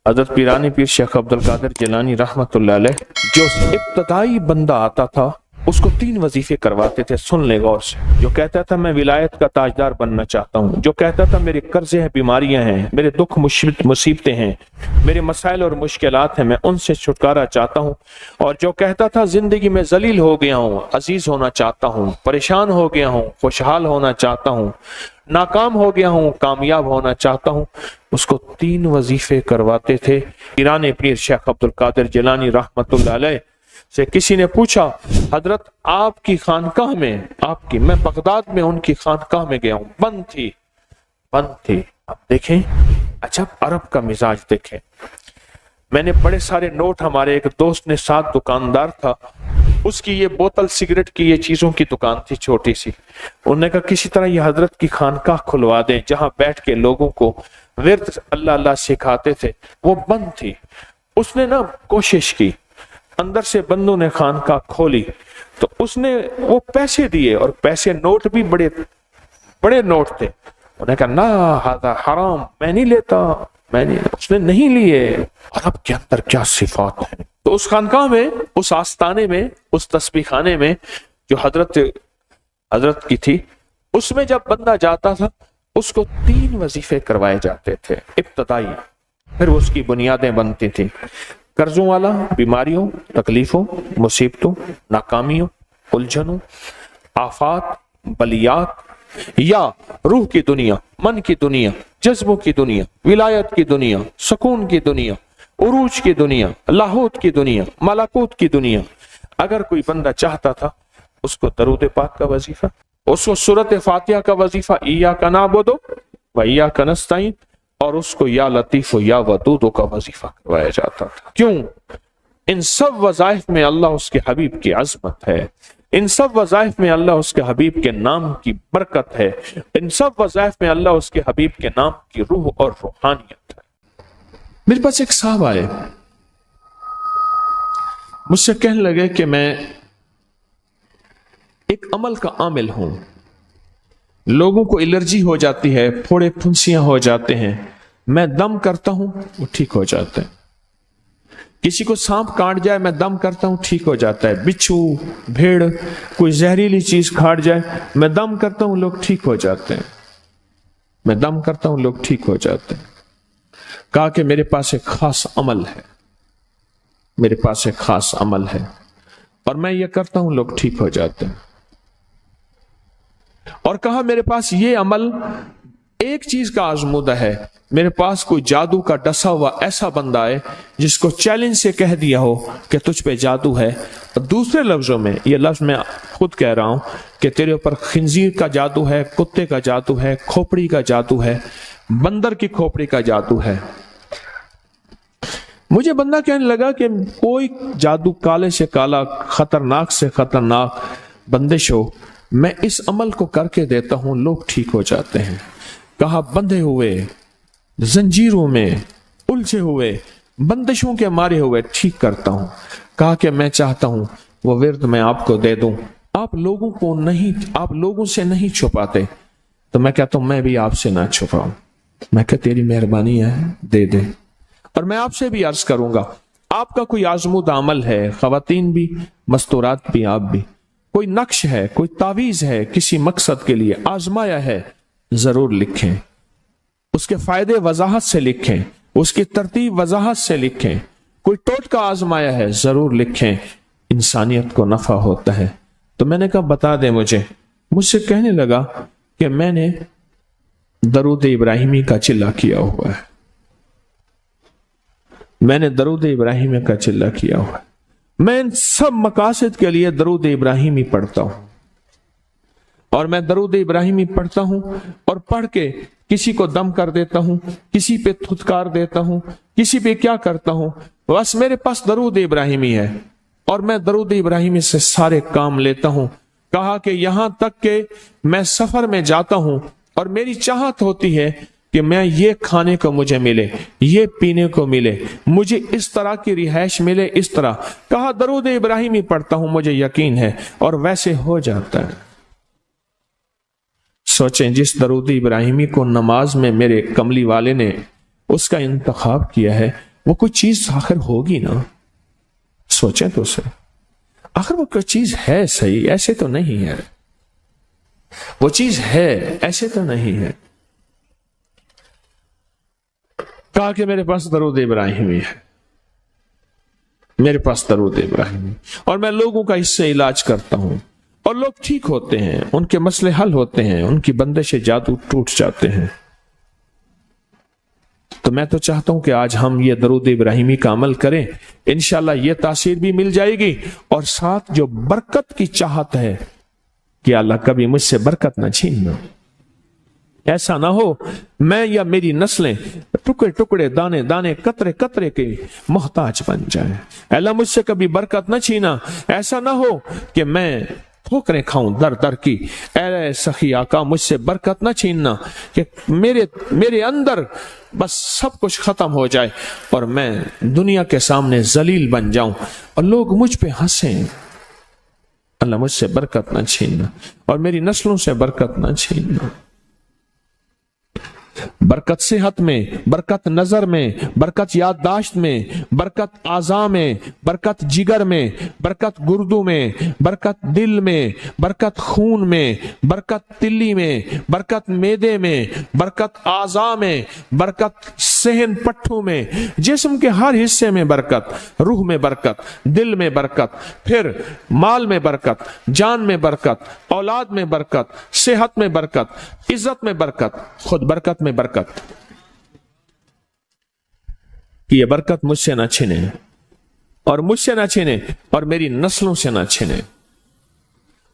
हज़रत पीरानी पीर शेख अब्दुल कादिर जिलानी रहमतुल्लाह अलैह जो इब्तदाई बंदा आता था उसको 3 वजीफे करवाते थे। सुन ले गौर से। जो कहता था मैं विलायत का ताजदार बनना चाहता हूँ, जो कहता था मेरे कर्जे हैं, बीमारियां हैं, मेरे दुख मुसीबतें हैं, मेरे मसाइल और मुश्किलात हैं, मैं उनसे छुटकारा चाहता हूँ, और जो कहता था जिंदगी में जलील हो गया हूँ, अजीज होना चाहता हूँ, परेशान हो गया हूँ, खुशहाल होना चाहता हूँ, नाकाम हो गया हूँ, कामयाब होना चाहता हूँ, उसको 3 वजीफे करवाते थे। पीराने पीर शेख अब्दुल कादिर जिलानी रहमतुल्लाह अलैह से किसी ने पूछा, हजरत आपकी खानकाह में, मैं बगदाद में उनकी खानकाह में गया हूं, बंद थी। अब देखें, अच्छा अरब का मिजाज देखें। मैंने बड़े सारे नोट, हमारे एक दोस्त ने, साथ दुकानदार था, उसकी ये बोतल सिगरेट की ये चीजों की दुकान थी छोटी सी। उन्होंने कहा किसी तरह ये हजरत की खानकाह खुलवा दें जहां बैठ के लोगों को विर्द अल्लाह अल्लाह सिखाते थे, वो बंद थी। उसने ना कोशिश की, अंदर से बंदों ने खानकाह खोली तो उसने वो पैसे दिए, और पैसे नोट भी बड़े बड़े नोट थे। उन्होंने कहा ना हादा हराम, मैं नहीं लेता, उसने नहीं लिए। और अब के अंदर क्या सिफात है। तो उस खानकाह में, उस आस्ताने में, उस तस्बीह खाने में जो हजरत की थी, उसमें जब बंदा जाता था उसको 3 वजीफे करवाए जाते थे इब्तदाई। फिर उसकी बुनियादें बनती थी, कर्जों वाला, बीमारियों, तकलीफों, मुसीबतों, नाकामियों, उलझनों, आफात, बलियात, या रूह की दुनिया, मन की दुनिया, जज्बों की दुनिया, विलायत की दुनिया, सुकून की दुनिया, उरूज की दुनिया, लाहौत की दुनिया, मलाकूत की दुनिया। अगर कोई बंदा चाहता था उसको दरूद पाक का वजीफा, उसको सूरत फातिहा का वजीफा, इय्याका नअबुदु व इय्याका नस्तईन, और उसको या लतीफ या वदूद का वजीफा करवाया जाता था। क्यों? इन सब वज़ाइफ में अल्लाह उसके हबीब की अजमत है, इन सब वज़ाइफ में अल्लाह उसके हबीब के नाम की बरकत है, इन सब वज़ाइफ में अल्लाह उसके हबीब के नाम की रूह और रूहानियत है। मेरे पास एक साहब आए, मुझसे कहने लगे कि मैं एक अमल का आमिल हूं, लोगों को एलर्जी हो जाती है, फोड़े फुंसियां हो जाते हैं, मैं दम करता हूं वो ठीक हो जाता है। किसी को सांप काट जाए, मैं दम करता हूं ठीक हो जाता है। बिच्छू, भेड़, कोई जहरीली चीज काट जाए, मैं दम करता हूं लोग ठीक हो जाते हैं, मैं दम करता हूं लोग ठीक हो जाते हैं। कहा कि मेरे पास एक खास अमल है, मेरे पास एक खास अमल है, और मैं ये करता हूं लोग ठीक हो जाते हैं। और कहा मेरे पास ये अमल एक चीज का आजमूदा है, मेरे पास कोई जादू का डसा हुआ ऐसा बंदा है जिसको चैलेंज से कह दिया हो कि तुझ पे जादू है, और दूसरे लफ्जों में, ये लफ्ज मैं खुद कह रहा हूं कि तेरे ऊपर खिंजीर का जादू है, कुत्ते का जादू है, खोपड़ी का जादू है, बंदर की खोपड़ी का जादू है। मुझे बंदा कहने लगा कि कोई जादू काले से काला, खतरनाक से खतरनाक बंदिश हो, मैं इस अमल को करके देता हूं, लोग ठीक हो जाते हैं। कहा बंधे हुए, जंजीरों में उलझे हुए, बंदिशों के मारे हुए ठीक करता हूं। कहा कि मैं चाहता हूं वो विर्द मैं आपको दे दूं, आप लोगों से नहीं छुपाते, तो मैं कहता हूं मैं भी आपसे ना छुपाऊं। मैं कह तेरी मेहरबानी है, दे दे। और मैं आपसे भी अर्ज करूंगा, आपका कोई आजमूदा अमल है, खवातीन भी, मस्तूरात भी, आप भी, कोई नक्श है, कोई तावीज है, किसी मकसद के लिए आजमाया है, जरूर लिखें, उसके फायदे वजाहत से लिखें, उसकी तरतीब वजाहत से लिखें। कोई टोटका आजमाया है, जरूर लिखें, इंसानियत को नफा होता है। तो मैंने कहा बता दे मुझसे कहने लगा कि मैंने दरूद इब्राहिमी का चिल्ला किया हुआ है, मैंने दरूद इब्राहिमी का चिल्ला किया हुआ है, मैं इन सब मकासद के लिए दरूद इब्राहिमी पढ़ता हूं, और मैं दरूद इब्राहिमी पढ़ता हूं और पढ़ के किसी को दम कर देता हूं, किसी पे थुतकार देता हूं, किसी पे क्या करता हूं, बस मेरे पास दरूद इब्राहिमी है और मैं दरूद इब्राहिमी से सारे काम लेता हूं। कहा कि यहां तक कि मैं सफर में जाता हूं और मेरी चाहत होती है कि मैं ये खाने को मुझे मिले, ये पीने को मिले, मुझे इस तरह की रिहाइश मिले, इस तरह। कहा दरूद इब्राहिमी पढ़ता हूं, मुझे यकीन है, और वैसे हो जाता है। सोचें, जिस दरूद इब्राहिमी को नमाज में मेरे कमली वाले ने उसका इंतखाब किया है, वो कोई चीज आखिर होगी ना, सोचें तो सही, आखिर वो कोई चीज है सही, ऐसे तो नहीं है, वो चीज है ऐसे तो नहीं है। कहा कि मेरे पास दरूद इब्राहिमी है, मेरे पास दरूद इब्राहिमी, और मैं लोगों का इससे इलाज करता हूं और लोग ठीक होते हैं, उनके मसले हल होते हैं, उनकी बंदिशें जादू टूट जाते हैं। तो मैं तो चाहता हूं कि आज हम ये दरूद इब्राहिमी का अमल करें, इंशाल्लाह ये तासीर भी मिल जाएगी, और साथ जो बरकत की चाहत है कि अल्लाह कभी मुझसे बरकत ना छीनना। ऐसा ना हो मैं या मेरी नस्लें टुकड़े टुकड़े दाने दाने कतरे कतरे के मोहताज बन जाए। अल्लाह मुझसे कभी बरकत न छीना। ऐसा ना हो कि मैं ठोकरें खाऊं दर दर की। ऐ सखी आका मुझसे बरकत न छीनना कि मेरे अंदर बस सब कुछ खत्म हो जाए और मैं दुनिया के सामने जलील बन जाऊं और लोग मुझ पे हंसें। अल्लाह मुझसे बरकत न छीनना और मेरी नस्लों से बरकत न छीनना। बरकत सेहत में, बरकत नजर में, बरकत याददाश्त में, बरकत आज़ा में, बरकत जिगर में, बरकत गुर्दों में, बरकत दिल में, बरकत खून में, बरकत तिल्ली में, बरकत मेदे में, बरकत आज़ा में, बरकत सहन पट्टों में, जिस्म के हर हिस्से में बरकत, रूह में बरकत, दिल में बरकत, फिर माल में बरकत, जान में बरकत, औलाद में बरकत, सेहत में बरकत, इज्जत में बरकत, खुद बरकत में बरकत। कि ये बरकत मुझसे ना छिने और मुझसे ना छिने और मेरी नस्लों से ना छिने,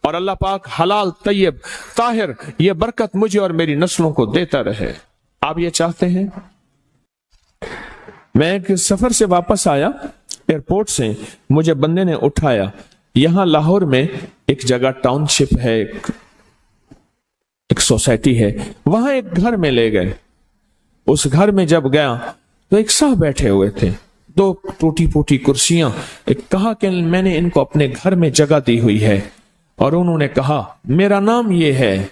और अल्लाह पाक हलाल तैयब ताहिर ये बरकत मुझे और मेरी नस्लों को देता रहे। आप ये चाहते हैं? मैं एक सफर से वापस आया, एयरपोर्ट से मुझे बंदे ने उठाया। यहां लाहौर में एक जगह टाउनशिप है, एक सोसाइटी है, वहां एक घर में ले गए। उस घर में जब गया तो एक साहब बैठे हुए थे, दो टूटी फूटी कुर्सियां। एक कहा कि मैंने इनको अपने घर में जगह दी हुई है, और उन्होंने कहा मेरा नाम ये है,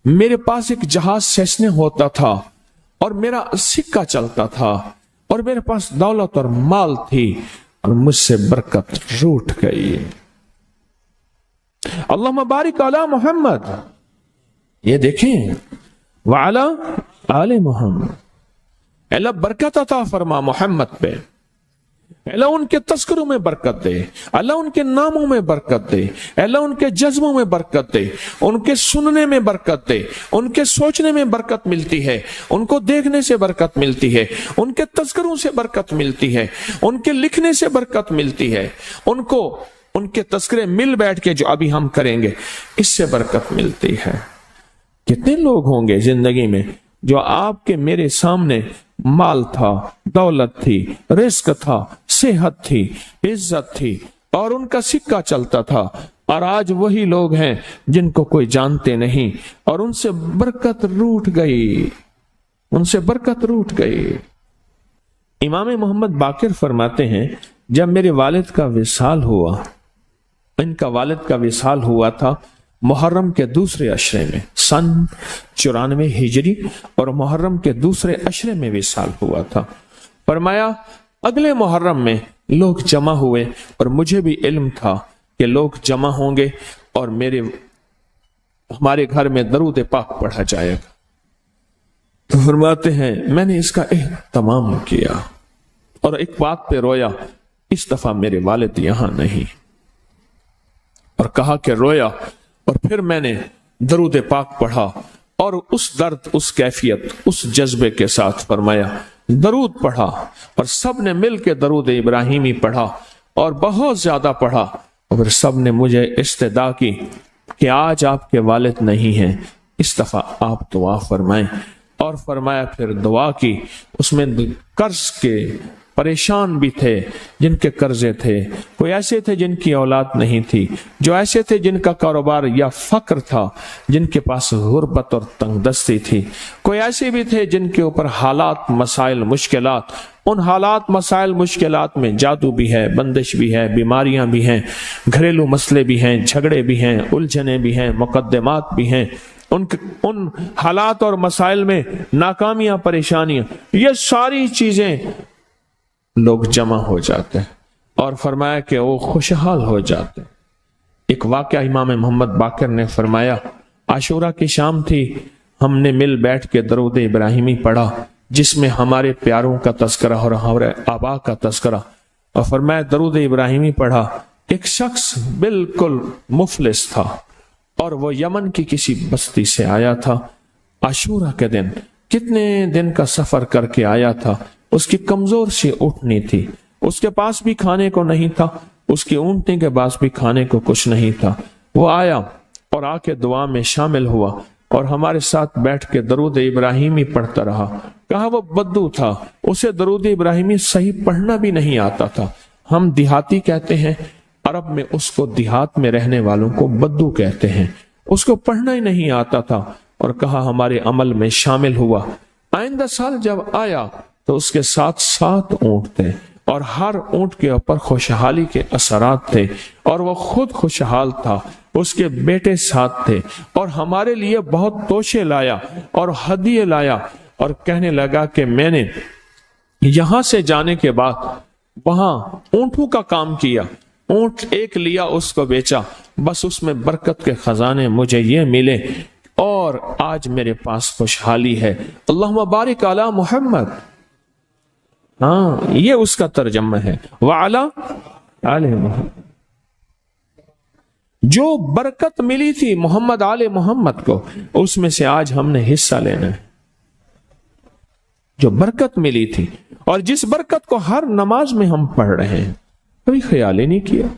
मेरे पास एक जहाज सेसने होता था और मेरा सिक्का चलता था और मेरे पास दौलत और माल थी और मुझसे बरकत रूठ गई। अल्लाहुम्मा बारिक अला मोहम्मद, ये देखें, वाला आले मोहम्मद। अल्लाह बरकत अता फरमा मोहम्मद पे, अल्लाह उनके तस्करों में बरकत दे, अल्लाह उनके नामों में बरकत दे, अल्लाह उनके जज्बों में बरकत दे, उनके सुनने में बरकत दे, उनके सोचने में बरकत मिलती है, उनको देखने से बरकत मिलती है, उनके तस्करों से बरकत मिलती है, उनके लिखने से बरकत मिलती है, उनको उनके तस्करे मिल बैठ के जो अभी हम करेंगे इससे बरकत मिलती है। कितने लोग होंगे जिंदगी में जो आपके मेरे सामने माल था, दौलत थी, रिस्क था, सेहत थी, इज्जत थी और उनका सिक्का चलता था, और आज वही लोग हैं जिनको कोई जानते नहीं और उनसे बरकत रूठ गई, उनसे बरकत रूठ गई। इमाम मोहम्मद बाकिर फरमाते हैं, जब मेरे वालिद का विसाल हुआ, इनका वालिद का विसाल हुआ था मुहर्रम के दूसरे अशरे में, सन 94 हिजरी, और मुहर्रम के दूसरे अशरे में विसाल हुआ था। फरमाया अगले मुहर्रम में लोग जमा हुए और मुझे भी इल्म था कि लोग जमा होंगे और हमारे घर में दरूद पाक पढ़ा जाएगा। तो फरमाते हैं मैंने इसका एहतमाम किया और एक बात पे रोया, इस दफा मेरे वालिद यहां नहीं, और कहा कि रोया, और फिर मैंने दरूद पाक पढ़ा और उस दर्द, उस कैफियत, उस जज्बे के साथ फरमाया दरूद पढ़ा, और सब ने मिल के दरूद इब्राहिमी पढ़ा और बहुत ज्यादा पढ़ा, और सब ने मुझे इस्तदा की कि आज आपके वालिद नहीं हैं, इस दफा आप दुआ फरमाएं। और फरमाया फिर दुआ की, उसमें कर्ज के परेशान भी थे जिनके कर्जे थे, कोई ऐसे थे जिनकी औलाद नहीं थी, जो ऐसे थे जिनका कारोबार या फक्र था, जिनके पास गुर्बत और तंगदस्ती थी, कोई ऐसे भी थे जिनके ऊपर हालात मसाइल मुश्किलात, उन हालात मसाइल मुश्किलात में जादू भी है, बंदिश भी है, बीमारियां भी हैं, घरेलू मसले भी हैं, झगड़े भी हैं, उलझने भी हैं, मुकद्दमात भी हैं, उन हालात और मसाइल में नाकामियां, परेशानियां, ये सारी चीजें लोग जमा हो जाते हैं और फरमाया कि वो खुशहाल हो जाते हैं। एक वाक़या इमाम मोहम्मद बाकर ने फरमाया, आशूरा की शाम थी, हमने मिल बैठ के दरूद इब्राहिमी पढ़ा जिसमें हमारे प्यारों का तस्करा और हमारे आबा का तस्करा, और फरमाया दरूद इब्राहिमी पढ़ा। एक शख्स बिल्कुल मुफलिस था और वो यमन की किसी बस्ती से आया था। आशूरा के दिन कितने दिन का सफर करके आया था, उसकी कमजोर सी ऊँटनी थी, उसके पास भी खाने को नहीं था, उसकी ऊँटनी के पास भी खाने को कुछ नहीं था। वो आया और आके दुआ में शामिल हुआ और हमारे साथ बैठ के दरूद इब्राहिमी पढ़ता रहा। कहा वो बद्दू था, उसे दरूद इब्राहिमी सही पढ़ना भी नहीं आता था। हम देहाती कहते हैं, अरब में उसको देहात में रहने वालों को बद्दू कहते हैं। उसको पढ़ना ही नहीं आता था और कहा हमारे अमल में शामिल हुआ। आइंदा साल जब आया तो उसके साथ 7 ऊँट थे और हर ऊँट के ऊपर खुशहाली के असरात थे और वो खुद खुशहाल था, उसके बेटे साथ थे और हमारे लिए बहुत तोशे लाया और हदिये लाया और कहने लगा कि मैंने यहां से जाने के बाद वहां ऊँटों का काम किया, ऊँट एक लिया उसको बेचा, बस उसमें बरकत के खजाने मुझे ये मिले और आज मेरे पास खुशहाली है। अल्लाहुम्मा बारिक अला मुहम्मद। हाँ, ये उसका तर्जमा है, वाला आले मुहम्मद। जो बरकत मिली थी मोहम्मद आले मोहम्मद को, उसमें से आज हमने हिस्सा लेना है। जो बरकत मिली थी और जिस बरकत को हर नमाज में हम पढ़ रहे हैं, कभी ख्याल ही नहीं किया।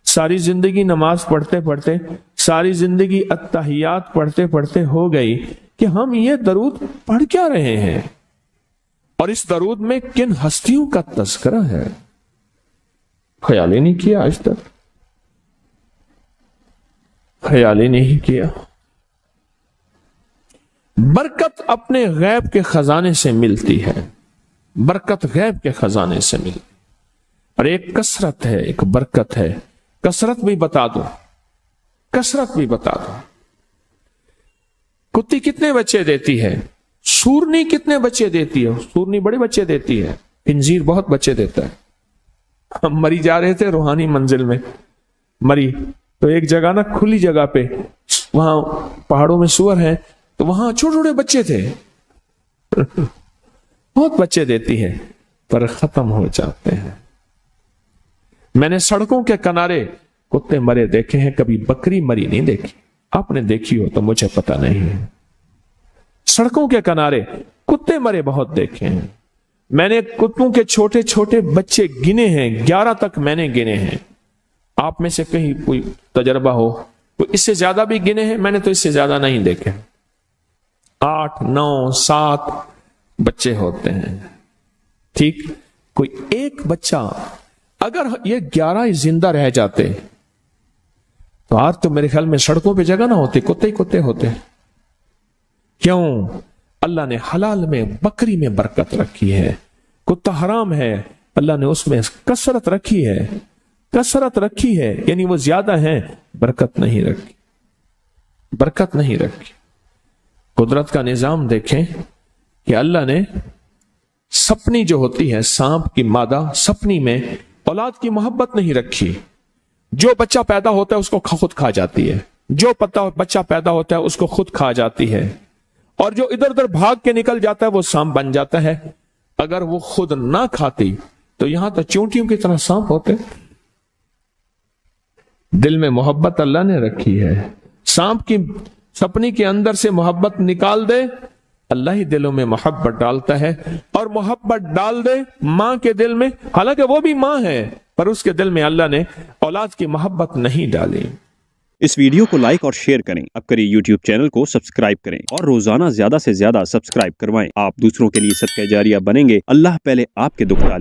सारी जिंदगी नमाज पढ़ते पढ़ते, सारी जिंदगी अत्तहियात पढ़ते पढ़ते हो गई कि हम ये दरूद पढ़ क्या रहे हैं और इस दरूद में किन हस्तियों का तज़किरा है, ख्याल ही नहीं किया। आज तक ख्याल ही नहीं किया। बरकत अपने गैब के खजाने से मिलती है, बरकत गैब के खजाने से मिलती। और एक कसरत है, एक बरकत है। कसरत भी बता दो, कसरत भी बता दो। कुत्ती कितने बच्चे देती है? सूरनी कितने बच्चे देती है? सूरनी बड़े बच्चे देती है, खिंजीर बहुत बच्चे देता है। हम मरी जा रहे थे रूहानी मंजिल में, मरी तो एक जगह ना खुली जगह पे, वहां पहाड़ों में सुअर है, तो वहां छोटे छोटे बच्चे थे बहुत बच्चे देती है पर खत्म हो जाते हैं। मैंने सड़कों के किनारे कुत्ते मरे देखे हैं, कभी बकरी मरी नहीं देखी। आपने देखी हो तो मुझे पता नहीं है। सड़कों के किनारे कुत्ते मरे बहुत देखे हैं। मैंने कुत्तों के छोटे छोटे बच्चे गिने हैं, 11 तक मैंने गिने हैं। आप में से कहीं कोई तजर्बा हो, कोई इससे ज्यादा भी गिने हैं? मैंने तो इससे ज्यादा नहीं देखे। 8, 9, 7 बच्चे होते हैं। ठीक, कोई एक बच्चा, अगर ये 11 जिंदा रह जाते तो आज तो मेरे ख्याल में सड़कों पे जगह ना होती, कुत्ते ही कुत्ते होते। क्यों? अल्लाह ने हलाल में, बकरी में बरकत रखी है। कुत्ता हराम है, अल्लाह ने उसमें कसरत रखी है, कसरत रखी है, यानी वो ज्यादा है, बरकत नहीं रखी, बरकत नहीं रखी। कुदरत का निजाम देखें कि अल्लाह ने सपनी जो होती है, सांप की मादा सपनी में औलाद की मोहब्बत नहीं रखी। जो बच्चा पैदा होता है उसको खुद खा जाती है, जो बच्चा पैदा होता है उसको खुद खा जाती है, और जो इधर उधर भाग के निकल जाता है वो सांप बन जाता है। अगर वो खुद ना खाती तो यहां तो चूंटियों की तरह सांप होते। दिल में मोहब्बत अल्लाह ने रखी है। सांप की सपनी के अंदर से मोहब्बत निकाल दे, अल्लाह ही दिलों में मोहब्बत डालता है। और मोहब्बत डाल दे मां के दिल में, हालांकि वो भी मां है, पर उसके दिल में अल्लाह ने औलाद की मोहब्बत नहीं डाली। इस वीडियो को लाइक और शेयर करें। अब करिए YouTube चैनल को सब्सक्राइब करें और रोजाना ज्यादा से ज्यादा सब्सक्राइब करवाएं। आप दूसरों के लिए सदका जारिया बनेंगे। अल्लाह पहले आपके दुख टाले।